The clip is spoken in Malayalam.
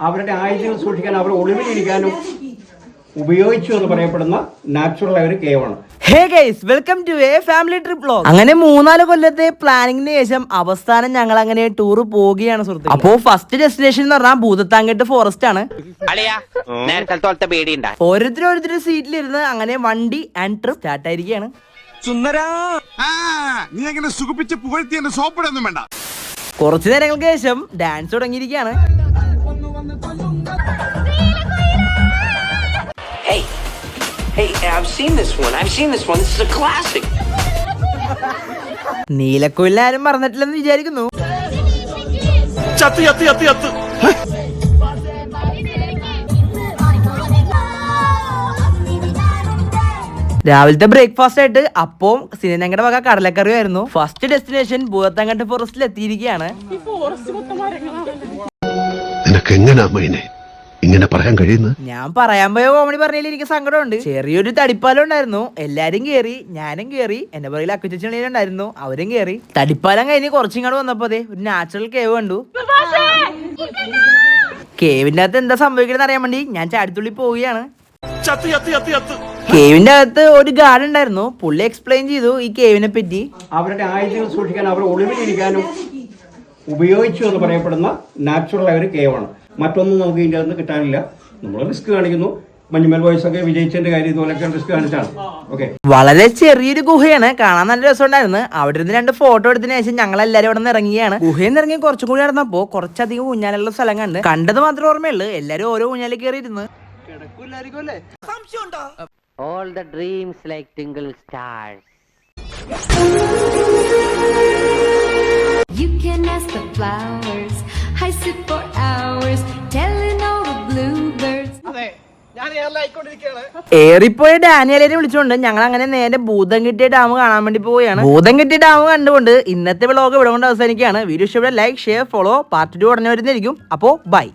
അവരുടെ ആയുധങ്ങൾ സൂക്ഷിക്കാൻ അവർ ഒളിവിലിരിക്കാനും ഉപയോഗിച്ചു എന്ന് പറയപ്പെടുന്ന നാച്ചുറൽ ആയ ഒരു കേവാണ്. Hey guys, welcome to a family trip vlog. അങ്ങനെ 3-4 കൊല്ലത്തെ പ്ലാനിങ്ങിന് ശേഷം അവസാനം ഞങ്ങൾ അങ്ങനെ ടൂർ പോവുകയാണ് സുഹൃത്തുക്കളെ. അപ്പോ ഫസ്റ്റ് ഡെസ്റ്റിനേഷൻ എന്ന് പറഞ്ഞാൽ ഭൂതത്താങ്കെട്ട് ഫോറസ്റ്റ് ആണ്. ഓരോരുത്തരും സീറ്റിലിരുന്ന് അങ്ങനെ വണ്ടി ആൻഡ് ട്രിപ്പ് സ്റ്റാർട്ട് ആയിരിക്കുകയാണ്. കുറച്ചു നേരങ്ങൾക്ക് ശേഷം ഡാൻസ് തുടങ്ങിയിരിക്കുകയാണ്. നീലക്കുയിലാരും മറന്നിട്ടില്ലെന്ന് വിചാരിക്കുന്നു. രാവിലത്തെ ബ്രേക്ക്ഫാസ്റ്റ് ആയിട്ട് അപ്പവും സിനിമയുടെ വക കടലക്കറിയായിരുന്നു. ഫസ്റ്റ് ഡെസ്റ്റിനേഷൻ ഭൂതത്താങ്കെട്ട് ഫോറസ്റ്റിൽ എത്തിയിരിക്കുകയാണ്. ഇങ്ങനെ പറയാൻ കഴിയുന്നത് ഞാൻ പറയാൻ പോയ കോമഡി പറഞ്ഞതിൽ എനിക്ക് സങ്കടമുണ്ട്. ചെറിയൊരു തടിപ്പാലം ഉണ്ടായിരുന്നു. എല്ലാരും കേറി, ഞാനും കേറി, എന്റെ പുറകിൽ അക്കുച്ചണി ഉണ്ടായിരുന്നു, അവരും കേറി. തടിപ്പാലം കഴിഞ്ഞ് കുറച്ചിങ്ങോട്ട് വന്നപ്പോ ഒരു നാച്ചുറൽ കേവ് കണ്ടു. കേവിന്റെ അകത്ത് എന്താ സംഭവിക്കണെന്ന് അറിയാൻ വേണ്ടി ഞാൻ ചാടിത്തുള്ളി പോവുകയാണ്. കേവിന്റെ അകത്ത് ഒരു ഗാർഡ് ഉണ്ടായിരുന്നു. പുള്ളി എക്സ്പ്ലെയിൻ ചെയ്തു ഈ കേവിനെ പറ്റി. അവരുടെ ആയുധങ്ങൾ സൂക്ഷിക്കാൻ അവർ ഒളിവിലിരിക്കാനും ഉപയോഗിച്ചു എന്ന് പറയപ്പെടുന്ന നാച്ചുറൽ ആയ ഒരു കേവാണ്. മറ്റൊന്നും നമുക്ക് ഇതിൻ്റെ അകത്ത് കിട്ടാനില്ല. നമ്മൾ റിസ്ക് കാണിക്കുന്നു. മഞ്ഞുമൽ ബോയ്സ് ഒക്കെ വിജയിച്ചതിന്റെ കാര്യം ഇതുപോലൊക്കെ റിസ്ക് കാണിച്ചാണ്. ഓക്കെ, വളരെ ചെറിയൊരു ഗുഹയാണ്, കാണാൻ നല്ല രസമുണ്ടായിരുന്നു. അവിടെ ഇരുന്ന് 2 ഫോട്ടോ എടുത്തതിന് ശേഷം ഞങ്ങൾ എല്ലാവരും ഇവിടെ നിന്ന് ഇറങ്ങിയാണ്. ഗുഹയിൽ നിന്ന് ഇറങ്ങി കുറച്ചും കൂടി നടന്നപ്പോ കുറച്ചധികം ഊഞ്ഞാലുള്ള സ്ഥലം കണ്ടത് മാത്രമേ ഓർമ്മയുള്ളൂ. എല്ലാരും ഓരോ ഊഞ്ഞാലിൽ കയറിയിരുന്നു. All the dreams like twinkle stars. You can ask the flowers. I sit for hours telling all the bluebirds. ഏറിപ്പോയ ഡാനിയലിനെ വിളിച്ചുകൊണ്ട് ഞങ്ങൾ അങ്ങനെ നേരെ ഭൂതംകെട്ടി ഡാം കാണാൻ വേണ്ടി പോവുകയാണ്. ഭൂതംകെട്ടി ഡാം കണ്ടുകൊണ്ട് ഇന്നത്തെ വ്ലോഗ് ഇവിടെ കൊണ്ട് അവസാനിക്കുകയാണ്. വീഡിയോ ഇഷ്ടപ്പെട്ട ലൈക്ക്, ഷെയർ, ഫോളോ. പാർട്ട് 2 ഉടനെ വരുന്നതായിരിക്കും. അപ്പോ ബൈ.